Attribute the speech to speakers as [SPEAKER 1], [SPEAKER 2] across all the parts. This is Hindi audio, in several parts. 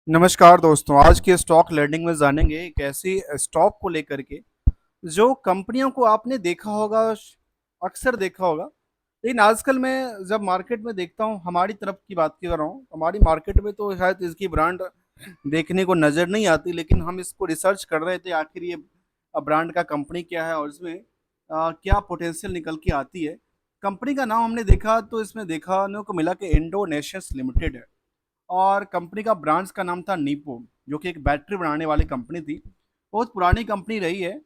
[SPEAKER 1] नमस्कार दोस्तों, आज के स्टॉक लर्निंग में जानेंगे एक ऐसी स्टॉक को लेकर के जो कंपनियों को आपने देखा होगा, अक्सर देखा होगा। लेकिन आजकल मैं जब मार्केट में देखता हूँ, हमारी तरफ की बात कर रहा हूँ, हमारी मार्केट में तो शायद इसकी ब्रांड देखने को नज़र नहीं आती, लेकिन हम इसको रिसर्च कर रहे थे आखिर ये ब्रांड का कंपनी क्या है और इसमें क्या पोटेंशियल निकल के आती है। कंपनी का नाम हमने देखा तो इसमें देखने को मिला कि इंडोनेशियस लिमिटेड है और कंपनी का ब्रांड्स का नाम था नीपो, जो कि एक बैटरी बनाने वाली कंपनी थी। बहुत पुरानी कंपनी रही है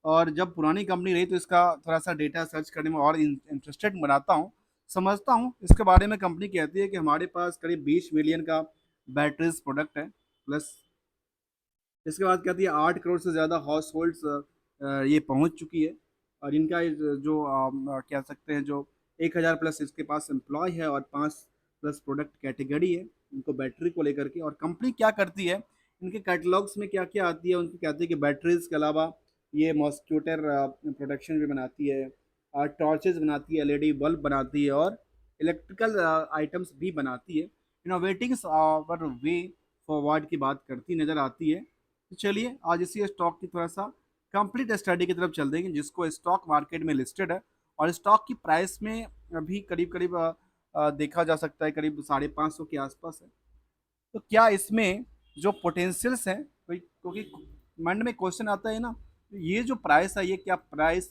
[SPEAKER 1] और जब पुरानी कंपनी रही तो इसका थोड़ा सा डेटा सर्च करने में और इंटरेस्टेड बनाता हूँ, समझता हूँ इसके बारे में। कंपनी कहती है कि हमारे पास करीब 20 मिलियन का बैटरीज प्रोडक्ट है, प्लस इसके बाद कहती है 8 करोड़ से ज़्यादा हाउस होल्ड्स ये पहुंच चुकी है। और इनका जो कह सकते हैं जो 1,000 प्लस इसके पास एम्प्लॉय है और 5 प्लस प्रोडक्ट कैटेगरी है इनको बैटरी को लेकर के। और कंपनी क्या करती है, इनके कैटलॉग्स में क्या क्या आती है, उनकी कहती है कि बैटरीज के अलावा ये मॉस्क्यूटर प्रोडक्शन भी बनाती है और टॉर्चेज बनाती है, एलईडी बल्ब बनाती है और इलेक्ट्रिकल आइटम्स भी बनाती है। इनोवेटिंग पर वे फॉरवर्ड की बात करती नज़र आती है। तो चलिए आज इसी स्टॉक की थोड़ा सा कंप्लीट स्टडी की तरफ चल देंगे, जिसको स्टॉक मार्केट में लिस्टेड है और स्टॉक की प्राइस में अभी करीब करीब देखा जा सकता है करीब 550 के आसपास है। तो क्या इसमें जो पोटेंशियल्स हैं, क्योंकि मन में क्वेश्चन आता है ना, तो ये जो प्राइस है ये क्या प्राइस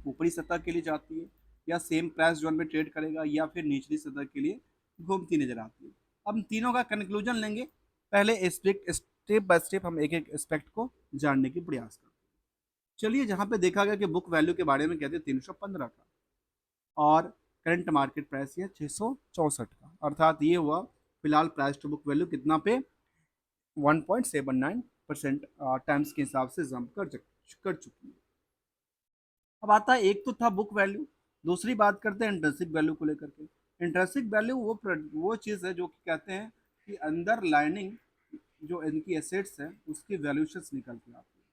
[SPEAKER 1] ऊपरी सतह के लिए जाती है या सेम प्राइस जोन में ट्रेड करेगा या फिर निचली सतह के लिए घूमती नजर आती है। अब तीनों का कंक्लूजन लेंगे। पहले स्टेप बाय स्टेप हम एक एक एस्पेक्ट को जानने की प्रयास करते हैं। चलिए, जहाँ पे देखा गया कि बुक वैल्यू के बारे में कहते हैं 315 का और करंट मार्केट प्राइस ये 664 का, अर्थात ये हुआ फिलहाल प्राइस टू बुक वैल्यू कितना पे 1.79% टाइम्स के हिसाब से जंप कर चुकी है। अब आता है, एक तो था बुक वैल्यू, दूसरी बात करते हैं इंट्रिंसिक वैल्यू को लेकर के। इंट्रिंसिक वैल्यू वो चीज़ है जो कि कहते हैं कि अंदर लाइनिंग जो इनकी एसेट्स है उसकी वैल्यूशंस निकल के आती है।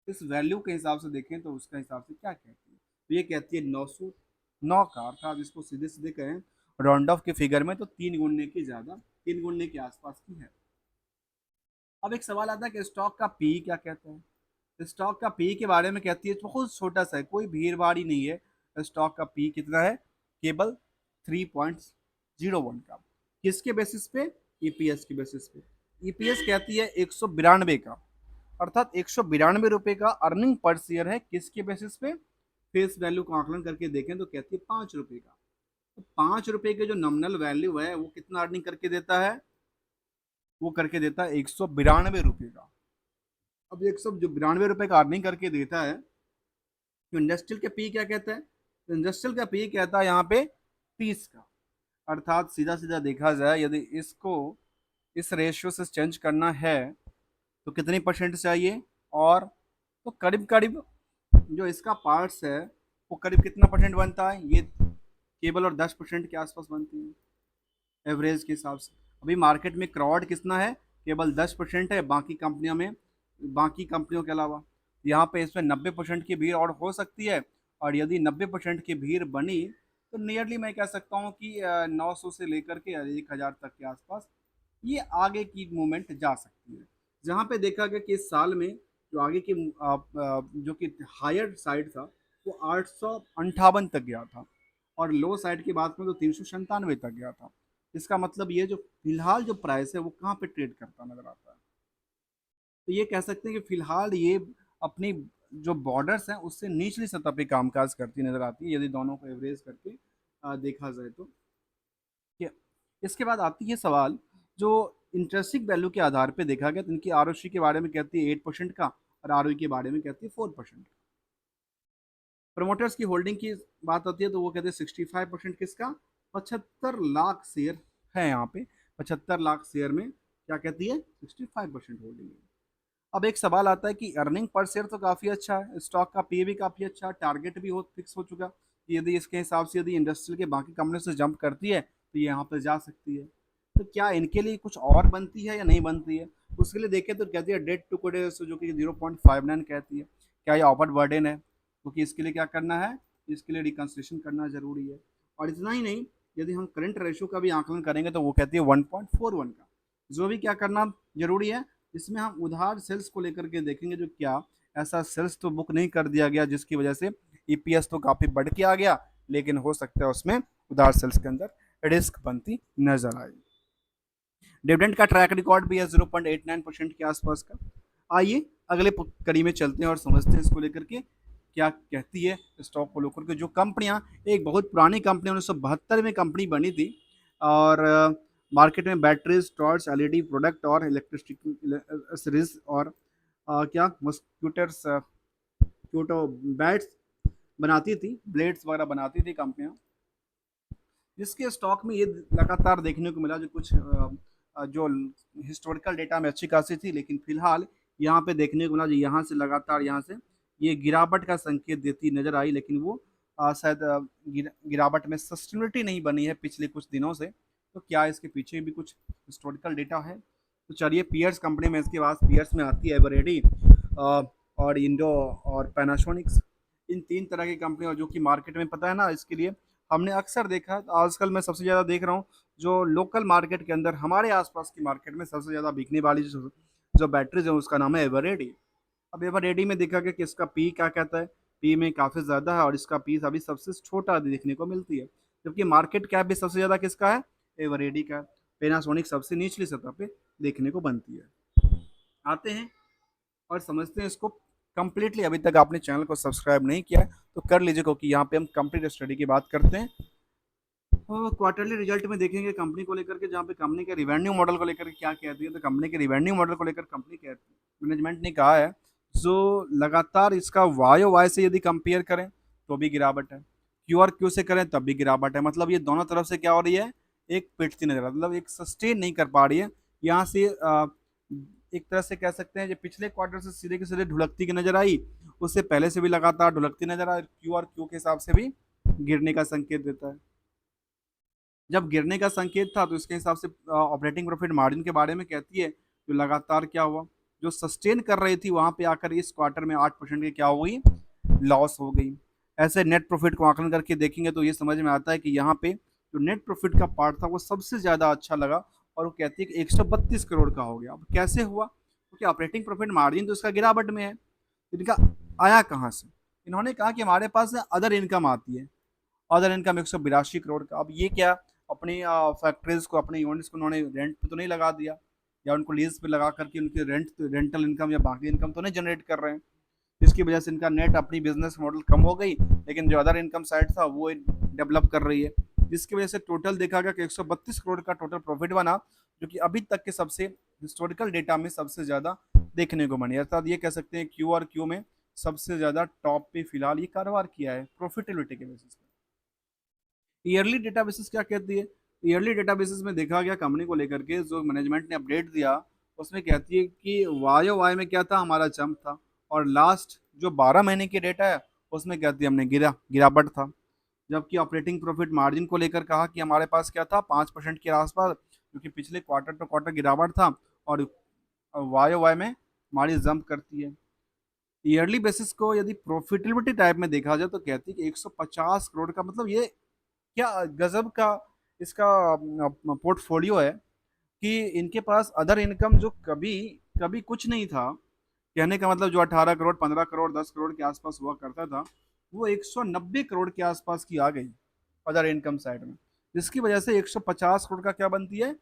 [SPEAKER 1] इस वैल्यू के हिसाब से देखें तो उसका हिसाब से क्या कहती है, तो ये कहती है 909 का, अर्थात इसको सीधे सीधे कहें राउंड ऑफ के फिगर में तो 3 गुणने की ज़्यादा, 3 गुणने के आसपास की है। अब एक सवाल आता है कि स्टॉक का पी क्या कहता है। स्टॉक का पी के बारे में कहती है बहुत छोटा सा है, कोई भीड़ भाड़ ही नहीं है। स्टॉक का पी कितना है, केवल 3.01 का। किसके बेसिस पे, ईपीएस के बेसिस पे। ईपीएस कहती है 192 का, अर्थात 192 रुपए का अर्निंग पर शेयर है। किसके बेसिस पे, फेस वैल्यू का आकलन करके देखें तो कहती है 5 रुपए का। तो 5 रुपए के जो नॉमिनल वैल्यू है वो कितना अर्निंग करके देता है, वो करके देता है 192 रुपए का। अब 192 रुपए का अर्निंग करके देता है, तो इंडस्ट्रियल के पी क्या कहता है, तो इंडस्ट्रियल का पी कहता है यहाँ पे 30 का। अर्थात सीधा सीधा देखा जाए यदि इसको इस रेशियो से चेंज करना है तो कितनी परसेंट चाहिए, और तो करीब करीब जो इसका पार्ट्स है वो करीब कितना परसेंट बनता है, ये केवल और 10% के आसपास बनती है एवरेज के हिसाब से। अभी मार्केट में क्राउड कितना है, केवल 10% है बाकी कंपनियों में, बाकी कंपनियों के अलावा। यहाँ पे इसमें 90% की भीड़ और हो सकती है। और यदि 90% की भीड़ बनी तो नियरली मैं कह सकता हूँ कि 900 से लेकर के 1,000 तक के आसपास ये आगे की मूवमेंट जा सकती है। जहाँ पे देखा गया कि इस साल में जो आगे की जो कि हायर साइड था वो 858 तक गया था और लो साइड की बात करें तो 397 तक गया था। इसका मतलब ये जो फिलहाल जो प्राइस है वो कहाँ पे ट्रेड करता नजर आता है, तो ये कह सकते हैं कि फिलहाल ये अपनी जो बॉर्डर्स हैं उससे निचली सतह पे कामकाज करती नजर आती है, यदि दोनों को एवरेज करके देखा जाए तो। कि इसके बाद आती है सवाल जो इंटरेस्टिक वैल्यू के आधार पे देखा गया, तो इनकी आरओसी के बारे में कहती है 8% का और आरओई के बारे में कहती है 4%। प्रमोटर्स की होल्डिंग की बात आती है तो वो कहते हैं 65% किसका, 75 लाख शेयर है यहाँ पे। 75 लाख शेयर में क्या कहती है, 65% होल्डिंग है। अब एक सवाल आता है कि अर्निंग पर शेयर तो काफ़ी अच्छा है, स्टॉक का पी भी काफ़ी अच्छा है, टारगेट भी हो फिक्स हो चुका कि यदि इसके हिसाब से यदि इंडस्ट्रियल के बाकी कंपनी से जंप करती है तो ये यहाँ पर जा सकती है। तो क्या इनके लिए कुछ और बनती है या नहीं बनती है, उसके लिए देखें तो कहती है डेट टू कोड जो कि 0.59 कहती है। क्या ये ऑफर बर्डन है, क्योंकि इसके लिए क्या करना है, इसके लिए रिकन्स्ट्रक्शन करना जरूरी है। और इतना ही नहीं, यदि हम करंट रेशियो का भी आकलन करेंगे तो वो कहती है 1.41 का। जो भी क्या करना जरूरी है, इसमें हम उधार सेल्स को लेकर के देखेंगे, जो क्या ऐसा सेल्स तो बुक नहीं कर दिया गया जिसकी वजह से ईपीएस तो काफी बढ़ के आ गया, लेकिन हो सकता है उसमें उधार सेल्स के अंदर रिस्क बनती नजर आए। डिविडेंड का ट्रैक रिकॉर्ड भी है 0.89% के आसपास का। आइए अगले कड़ी में चलते हैं और समझते हैं इसको लेकर के क्या कहती है स्टॉक को लेकर के। जो कंपनियां, एक बहुत पुरानी कंपनी 1972 में कंपनी बनी थी, और मार्केट में बैटरीज, टॉर्च, एलईडी प्रोडक्ट और इलेक्ट्रिक सीरीज और क्या मस्क्यूटर्स, क्यूटो बैट्स बनाती थी, ब्लेड्स वगैरह बनाती थी कंपनियां, जिसके स्टॉक में ये लगातार देखने को मिला, जो कुछ जो हिस्टोरिकल डेटा में अच्छी खासी थी, लेकिन फिलहाल यहाँ पे देखने को मिला जो यहाँ से लगातार यहाँ से ये गिरावट का संकेत देती नजर आई, लेकिन वो शायद गिरावट में सस्टेनेबिलिटी नहीं बनी है पिछले कुछ दिनों से। तो क्या इसके पीछे भी कुछ हिस्टोरिकल डेटा है? तो चलिए, पियर्स कंपनी में इसके पास पियर्स में आती है एवरेडी और इंडो और पैनासोनिक्स, इन तीन तरह की कंपनी, जो कि मार्केट में पता है ना, इसके लिए हमने अक्सर देखा, आजकल मैं सबसे ज़्यादा देख रहा हूँ जो लोकल मार्केट के अंदर हमारे आसपास की मार्केट में सबसे ज़्यादा बिकने वाली जो बैटरीज है उसका नाम है एवरेडी। अब एवरेडी में देखा गया कि इसका पी क्या कहता है, पी में काफ़ी ज़्यादा है और इसका पी अभी सबसे छोटा देखने को मिलती है, जबकि मार्केट कैप भी सबसे ज़्यादा किसका है, एवरेडी का। पेनासोनिक सबसे निचली सतह पे देखने को बनती है। आते हैं और समझते हैं इसको कंप्लीटली। अभी तक आपने चैनल को सब्सक्राइब नहीं किया है तो कर लीजिए, क्योंकि यहाँ पे हम कंप्लीट स्टडी की बात करते हैं। क्वार्टरली रिजल्ट में देखेंगे कंपनी को लेकर के, जहाँ पे कंपनी के रिवेन्यू मॉडल को लेकर के क्या कहती है, तो कंपनी के रिवेन्यू मॉडल को लेकर कंपनी के मैनेजमेंट ने कहा है जो लगातार इसका वाई ओ वाई से यदि कंपेयर करें तो भी गिरावट है, क्यू आर क्यू से करें तब भी गिरावट है, मतलब ये दोनों तरफ से क्या हो रही है, एक पिटती नजर, मतलब एक सस्टेन नहीं कर पा रही है। यहाँ से एक तरह से कह सकते हैं जो पिछले क्वार्टर से सीधे के सीधे ढुलकती की नजर आई, उससे पहले से भी लगातार ढुलकती नजर आई, क्यू आर क्यू के हिसाब से भी गिरने का संकेत देता है। जब गिरने का संकेत था तो इसके हिसाब से ऑपरेटिंग प्रॉफिट मार्जिन के बारे में कहती है, जो लगातार क्या हुआ, जो सस्टेन कर रही थी वहां पे आकर इस क्वार्टर में 8% की क्या हो गई, लॉस हो गई। ऐसे नेट प्रॉफिट को आकलन करके देखेंगे तो ये समझ में आता है कि यहाँ पे जो नेट प्रॉफिट का पार्ट था वो सबसे ज्यादा अच्छा लगा, और वो कहती है कि 132 करोड़ का हो गया। अब कैसे हुआ, क्योंकि ऑपरेटिंग प्रॉफिट मार्जिन तो इसका गिरावट में है, इनका आया कहाँ से? इन्होंने कहा कि हमारे पास अदर इनकम आती है, अदर इनकम 182 करोड़ का। अब ये क्या, अपनी फैक्ट्रीज को, अपने यूनिट्स को उन्होंने रेंट पे तो नहीं लगा दिया, या उनको लीज पे लगा करके उनकी रेंटल इनकम या बाकी इनकम तो नहीं जनरेट कर रहे हैं, जिसकी वजह से इनका नेट अपनी बिजनेस मॉडल कम हो गई, लेकिन जो अदर इनकम साइड था वो डेवलप कर रही है, जिसकी वजह से टोटल देखा गया कि 132 करोड़ का टोटल प्रॉफिट बना, जो कि अभी तक के सबसे हिस्टोरिकल डेटा में सबसे ज्यादा देखने को बनी। अर्थात ये कह सकते हैं क्यू आर क्यू में सबसे ज्यादा टॉप पे फिलहाल ये कारोबार किया है प्रॉफिटेबिलिटी के बेसिस पे। ईयरली डेटा बेसिस क्या कहती है? ईयरली डेटा बेसिस में देखा गया कंपनी को लेकर के जो मैनेजमेंट ने अपडेट दिया, उसमें कहती है कि वाई ओ वाई में क्या था, हमारा जंप था, और लास्ट जो 12 महीने की डेटा है उसमें कहती है हमने गिरावट था। जबकि ऑपरेटिंग प्रॉफिट मार्जिन को लेकर कहा कि हमारे पास क्या था, 5% के आसपास, क्योंकि पिछले क्वार्टर टू क्वार्टर गिरावट था, और वाई ओ वाई में हमारी जंप करती है। ईयरली बेसिस को यदि प्रॉफिटेबिलिटी टाइप में देखा जाए तो कहती है कि 150 करोड़ का, मतलब ये क्या गजब का इसका पोर्टफोलियो है, कि इनके पास अदर इनकम जो कभी कभी कुछ नहीं था, कहने का मतलब जो 18 करोड़, 15 करोड़, 10 करोड़ के आसपास हुआ करता था, वो 190 करोड़ के आसपास की आ गई अदर इनकम साइड में, जिसकी वजह से 150 करोड़ का क्या बनती है,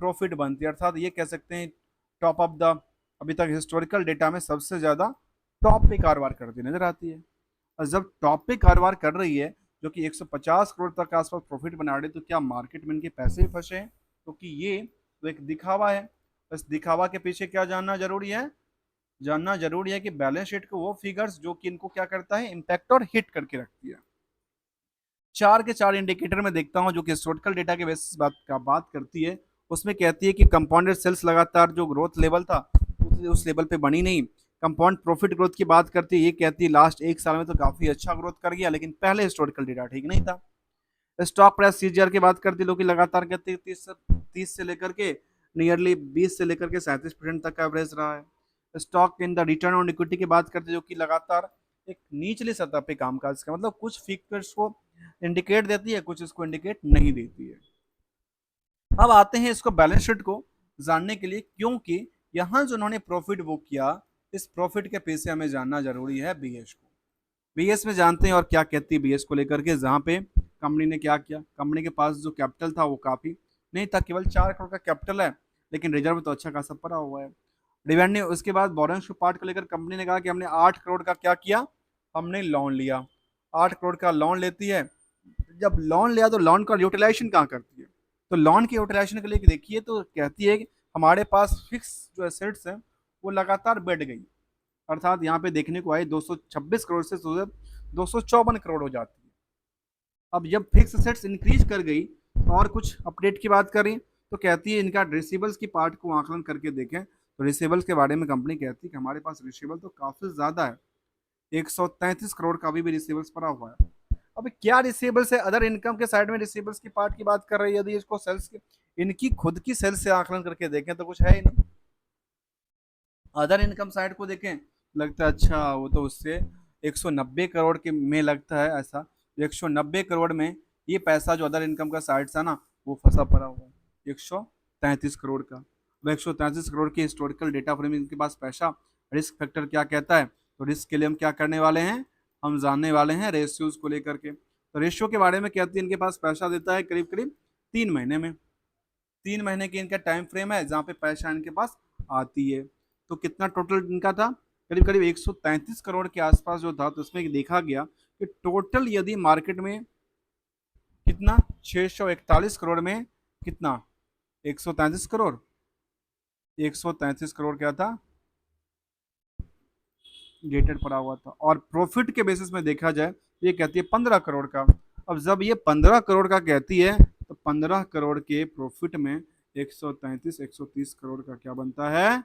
[SPEAKER 1] प्रॉफिट बनती है। अर्थात ये कह सकते हैं टॉप ऑफ द, अभी तक हिस्टोरिकल डेटा में सबसे ज्यादा टॉप पे कारोबार करती नजर आती है। और जब टॉप पे कारोबार कर रही है, जो कि 150 करोड़ तक के आसपास प्रॉफिट बना रही है, तो क्या मार्केट में इनके पैसे भी फंसे हैं? क्योंकि ये तो एक दिखावा है, बस दिखावा के पीछे क्या जानना जरूरी है, जानना जरूरी है कि बैलेंस शीट को वो फिगर्स जो कि इनको क्या करता है, इम्पैक्ट और हिट करके रखती है। चार के चार इंडिकेटर में देखता हूँ जो कि हिस्टोरिकल डेटा के बेसिस बात करती है, उसमें कहती है कि कंपाउंडेड सेल्स लगातार जो ग्रोथ लेवल था उस लेवल पे बनी नहीं। कंपाउंड प्रॉफिट ग्रोथ की बात करती है, ये कहती है लास्ट एक साल में तो काफी अच्छा ग्रोथ कर गया, लेकिन पहले हिस्टोरिकल डेटा ठीक नहीं था। स्टॉक प्राइस सीजीआर की बात करती है, लोग लगातार कहते हैं 30 से लेकर के नियरली 20 से लेकर के 37% तक का एवरेज रहा है। Stock in the return on equity की बात करते हैं, जो कि लगातार एक निचली सतह पे कामकाज का, मतलब कुछ फिगर्स को इंडिकेट देती है, कुछ इसको इंडिकेट नहीं देती है। अब आते हैं इसको बैलेंस शीट को, जानने के लिए, क्योंकि यहाँ जो उन्होंने प्रॉफिट बुक किया, इस प्रॉफिट के पीछे हमें जानना जरूरी है बीएस को। बीएस में जानते हैं और क्या कहती है बीएस को लेकर के, जहाँ पे कंपनी ने क्या किया, कंपनी के पास जो कैपिटल था वो काफी नहीं था, केवल 4 करोड़ का कैपिटल है, लेकिन रिजर्व तो अच्छा खासा पड़ा हुआ है। रिवेन्यू, उसके बाद बोरेंस पार्ट को लेकर कंपनी ने कहा कि हमने 8 करोड़ का क्या किया, हमने लोन लिया। 8 करोड़ का लोन लेती है। जब लोन लिया तो लोन का यूटिलाइजेशन कहाँ करती है, तो लोन के यूटिलाइजेशन के लिए देखिए तो कहती है कि हमारे पास फिक्स जो एसेट्स है वो लगातार बढ़ गई, अर्थात यहाँ पे देखने को आई 226 करोड़ से 254 करोड़ हो जाती है। अब जब फिक्स एसेट्स इंक्रीज कर गई, और कुछ अपडेट की बात करें तो कहती है इनका रिसीवल्स की पार्ट को आकलन करके देखें, तो रिसीवल्स के बारे में कंपनी कहती है कि हमारे पास रिसीवल तो काफी ज्यादा है, 133 करोड़ का अभी भी रिसीवल्स पड़ा हुआ है। अब क्या रिसीवल्स है, अदर इनकम के साइड में रिसीवल्स की पार्ट की बात कर रही है, यदि इसको सेल्स की, इनकी खुद की सेल्स से आकलन करके देखें तो कुछ है ही नहीं। अदर इनकम साइड को देखें, लगता है अच्छा वो तो उससे 190 करोड़ के में लगता है ऐसा, 190 करोड़ में ये पैसा जो अदर इनकम का साइड था ना, वो फंसा पड़ा हुआ है 133 करोड़ का। वो 133 करोड़ की हिस्टोरिकल डेटा फ्रेम इनके पास पैसा, रिस्क फैक्टर क्या कहता है, तो रिस्क के लिए हम क्या करने वाले हैं, हम जानने वाले हैं रेशियोज को लेकर के। तो रेशियो के बारे में कहती है इनके पास पैसा देता है करीब करीब 3 महीने में, 3 महीने की इनका टाइम फ्रेम है जहाँ पे पैसा इनके पास आती है। तो कितना टोटल इनका था, करीब करीब 133 करोड़ के आसपास जो था, तो उसमें देखा गया कि टोटल यदि मार्केट में कितना, 641 करोड़ में कितना, 133 करोड़, 133 करोड़ क्या था, गेटेड पड़ा हुआ था। और प्रॉफिट के बेसिस में देखा जाए तो ये कहती है 15 करोड़ का। अब जब ये 15 करोड़ का कहती है, तो 15 करोड़ के प्रॉफिट में 130 करोड़ का क्या बनता है,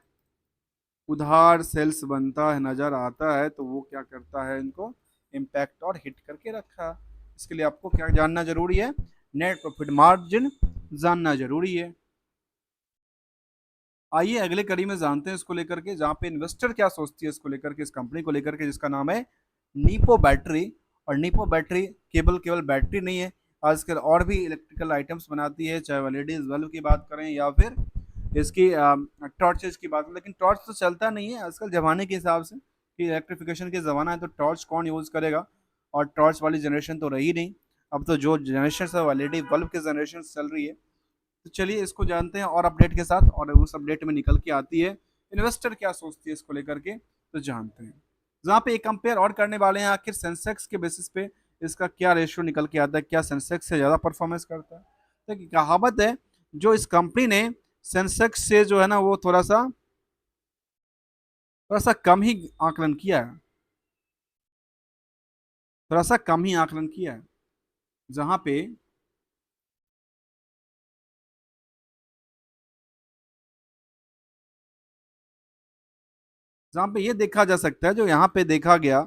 [SPEAKER 1] उधार सेल्स बनता है, नजर आता है। तो वो क्या करता है, इनको इम्पैक्ट और हिट करके रखा। इसके लिए आपको क्या जानना जरूरी है, नेट प्रॉफिट मार्जिन जानना जरूरी है। आइए अगले कड़ी में जानते हैं इसको लेकर के, जहाँ पे इन्वेस्टर क्या सोचती है इसको लेकर के, इस कंपनी को लेकर के, जिसका नाम है नीपो बैटरी। और नीपो बैटरी केवल केवल बैटरी नहीं है, आजकल और भी इलेक्ट्रिकल आइटम्स बनाती है, चाहे वो लेडीज बल्ब की बात करें या फिर इसकी टॉर्चेज की बात, लेकिन टॉर्च तो चलता नहीं है आजकल जमाने के हिसाब से, कि इलेक्ट्रिफिकेशन के ज़माना है, तो टॉर्च कौन यूज़ करेगा, और टॉर्च वाली जनरेशन तो रही नहीं। अब तो जो जनरेशन है वो एलईडी बल्ब की जनरेशन चल रही है। तो चलिए इसको जानते हैं और अपडेट के साथ, और उस अपडेट में निकल के आती है इन्वेस्टर क्या सोचती है इसको लेकर के, तो जानते हैं। जहाँ पे एक कंपेयर और करने वाले हैं, आखिर सेंसेक्स के बेसिस पे इसका क्या रेशियो निकल के आता है, क्या सेंसेक्स से ज़्यादा परफॉर्मेंस करता है। तो कहावत है, जो इस कंपनी ने सेंसेक्स से जो है ना वो थोड़ा सा कम ही आकलन किया है, थोड़ा सा कम ही आकलन किया है, जहाँ पे जहाँ पे ये देखा जा सकता है, जो यहाँ पे देखा गया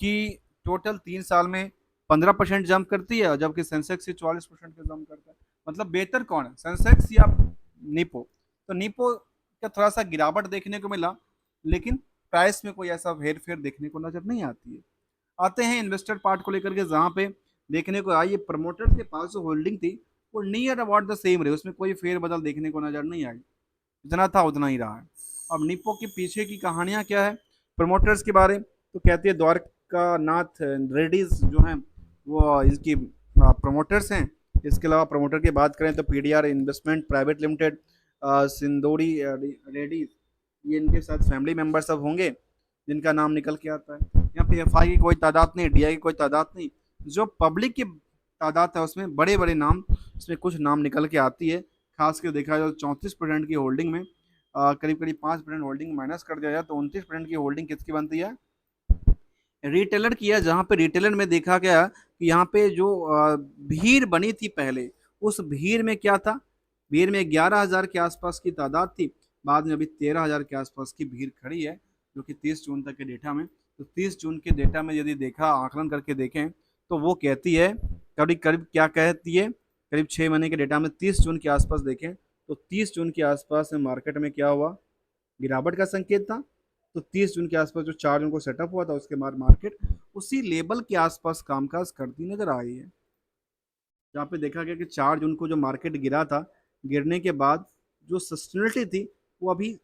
[SPEAKER 1] कि टोटल 3 साल में 15% जंप करती है, जबकि सेंसेक्स 44% का जंप करता है। मतलब बेहतर कौन है, सेंसेक्स या निपो। तो निपो का थोड़ा सा गिरावट देखने को मिला, लेकिन प्राइस में कोई ऐसा हेर फेर देखने को नजर नहीं आती है। आते हैं इन्वेस्टर पार्ट को लेकर के, जहाँ पे देखने को आई प्रमोटर के पास जो होल्डिंग थी वो नियर अबाउट द सेम रही, उसमें कोई फेर बदल देखने को नजर नहीं आई, जितना था उतना ही रहा है। अब निप्पो के पीछे की कहानियां क्या है, प्रमोटर्स के बारे, तो कहती है द्वारका नाथ रेड्डीज जो हैं वो इसकी प्रमोटर्स हैं। इसके अलावा प्रमोटर की बात करें तो PDR investment private limited, Sindori Reddys, ये इनके साथ फैमिली मेंबर सब होंगे जिनका नाम निकल के आता है। यहाँ पे एफ आई की कोई तादाद नहीं, डी आई की कोई तादाद नहीं, जो पब्लिक की तादाद है उसमें बड़े बड़े नाम, उसमें कुछ नाम निकल के आती है। खास कर देखा जाए 34% की होल्डिंग में करीब करीब 5% होल्डिंग माइनस कर दिया जाए तो 29% की होल्डिंग किसकी बनती है, रिटेलर की है। जहाँ पे रिटेलर में देखा गया कि यहाँ पे जो भीड़ बनी थी पहले, उस भीड़ में क्या था, भीड़ में 11,000 के आसपास की तादाद थी, बाद में अभी 13,000 के आसपास की भीड़ खड़ी है, जो कि 30 जून तक के डेटा में। तो 30 जून के डेटा में यदि देखा, आकलन करके देखें, तो वो कहती है करीब करीब क्या कहती है, करीब 6 महीने के डेटा में 30 जून के आसपास देखें, तो 30 जून के आसपास में मार्केट में क्या हुआ, गिरावट का संकेत था। तो 30 जून के आसपास जो 4 जून को सेटअप हुआ था, उसके बाद मार्केट उसी लेवल के आसपास कामकाज करती नजर आई है। जहाँ पे देखा गया कि 4 जून को जो मार्केट गिरा था, गिरने के बाद जो सस्टेनेबिलिटी थी वो अभी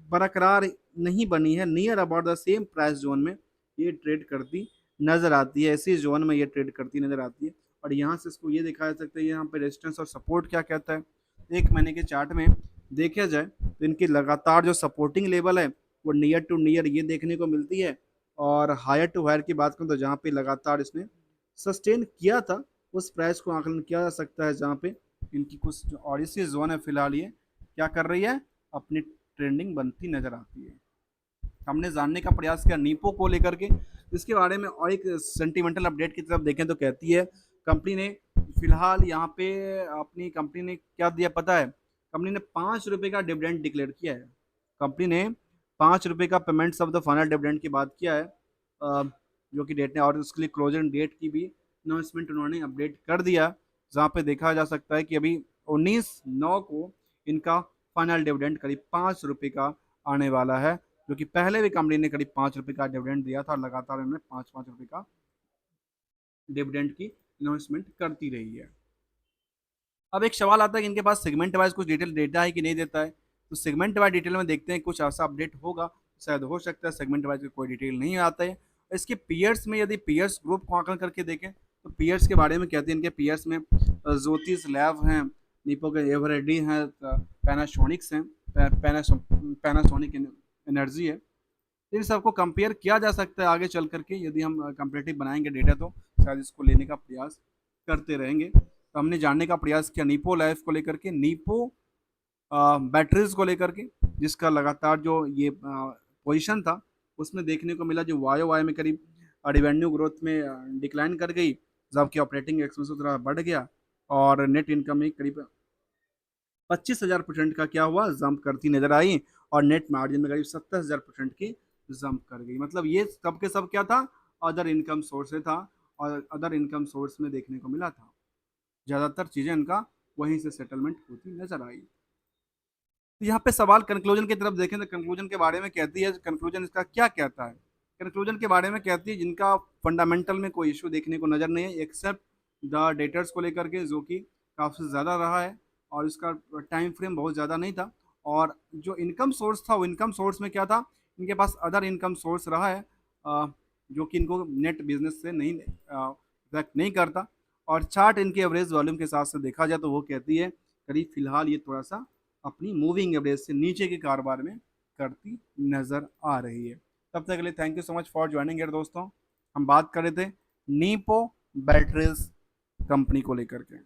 [SPEAKER 1] बरकरार नहीं बनी है। Near about the same price zone में ये ट्रेड करती नजर आती है, इसी जोन में ये ट्रेड करती नजर आती है। और यहाँ से इसको ये दिखाया जा सकता है यहाँ पे रेजिस्टेंस और सपोर्ट क्या कहता है। एक महीने के चार्ट में देखा जाए तो इनकी लगातार जो सपोर्टिंग लेवल है वो नियर टू नियर ये देखने को मिलती है। और हायर टू हायर की बात करूँ तो जहाँ पे लगातार इसने सस्टेन किया था उस प्राइस को आकलन किया जा सकता है, जहाँ पे इनकी कुछ और इसी जोन है फिलहाल ये क्या कर रही है, अपनी ट्रेंडिंग बनती नजर आती है। हमने जानने का प्रयास किया नीपो को लेकर के, इसके बारे में और एक सेंटिमेंटल अपडेट की तरफ देखें तो कहती है कंपनी ने फिलहाल यहाँ पे अपनी कंपनी ने क्या दिया पता है, कंपनी ने ₹5 का डिविडेंड डिक्लेयर किया है। कंपनी ने ₹5 का payments of the final dividend की बात किया है, जो कि डेट ने और उसके लिए क्लोजिंग डेट की भी अनाउंसमेंट उन्होंने अपडेट कर दिया, जहाँ पे देखा जा सकता है कि अभी 19/9 को इनका फाइनल डिविडेंड करीब ₹5 का आने वाला है, जो कि पहले भी कंपनी ने करीब ₹5 का डिविडेंड दिया था और लगातार उन्होंने ₹5 का डिविडेंड की अनाउंसमेंट करती रही है। अब एक सवाल आता है कि इनके पास सेगमेंट वाइज कुछ डिटेल डेटा है कि नहीं देता है, तो सेगमेंट वाइज डिटेल में देखते हैं कुछ ऐसा अपडेट होगा, शायद हो सकता है सेगमेंट वाइज कोई डिटेल नहीं आता है। इसके पीयर्स में यदि पीयर्स ग्रुप को आंकलन करके देखें तो पीयर्स के बारे में कहते हैं, इनके पीयर्स में ज्योतिष लैब हैं, निपो के एवरेडी हैं, पैनासोनिक्स हैं, पैनासोनिक एनर्जी है। इन सबको कंपेयर किया जा सकता है आगे चल करके, यदि हम कंपेरेटिव बनाएंगे डेटा तो शायद इसको लेने का प्रयास करते रहेंगे। तो हमने जानने का प्रयास किया नीपो लाइफ को लेकर के, नीपो बैटरीज को लेकर के, जिसका लगातार जो ये पोजीशन था उसमें देखने को मिला जो वाई वाई में करीब रिवेन्यू ग्रोथ में डिक्लाइन कर गई, जबकि ऑपरेटिंग एक्सपेंस थोड़ा बढ़ गया और नेट इनकम में करीब 25,000% का क्या हुआ जंप करती नजर आई और नेट मार्जिन में करीब 27,000% की जंप कर गई। मतलब ये सब के सब क्या था, अदर इनकम सोर्स से था और अदर इनकम सोर्स में देखने को मिला था, ज़्यादातर चीज़ें इनका वहीं से सेटलमेंट होती नजर आई। तो यहाँ पे सवाल कंक्लूजन की तरफ देखें तो कंक्लूजन के बारे में कहती है, कंक्लूजन इसका क्या कहता है, कंक्लूजन के बारे में कहती है जिनका फंडामेंटल में कोई इशू देखने को नजर नहीं है एक्सेप्ट द डेटर्स को लेकर के, जो कि काफ़ी ज़्यादा रहा है और इसका टाइम फ्रेम बहुत ज़्यादा नहीं था। और जो इनकम सोर्स था वो इनकम सोर्स में क्या था, इनके पास अदर इनकम सोर्स रहा है, जो कि इनको नेट बिजनेस से नहीं इफेक्ट नहीं करता। और चार्ट इनके एवरेज वॉल्यूम के हिसाब से देखा जाए तो वो कहती है करीब फिलहाल ये थोड़ा सा अपनी मूविंग एवरेज से नीचे के कारोबार में करती नजर आ रही है। तब तक के लिए thank you so much for joining यार दोस्तों। हम बात कर रहे थे नीपो बैटरीज कंपनी को लेकर के।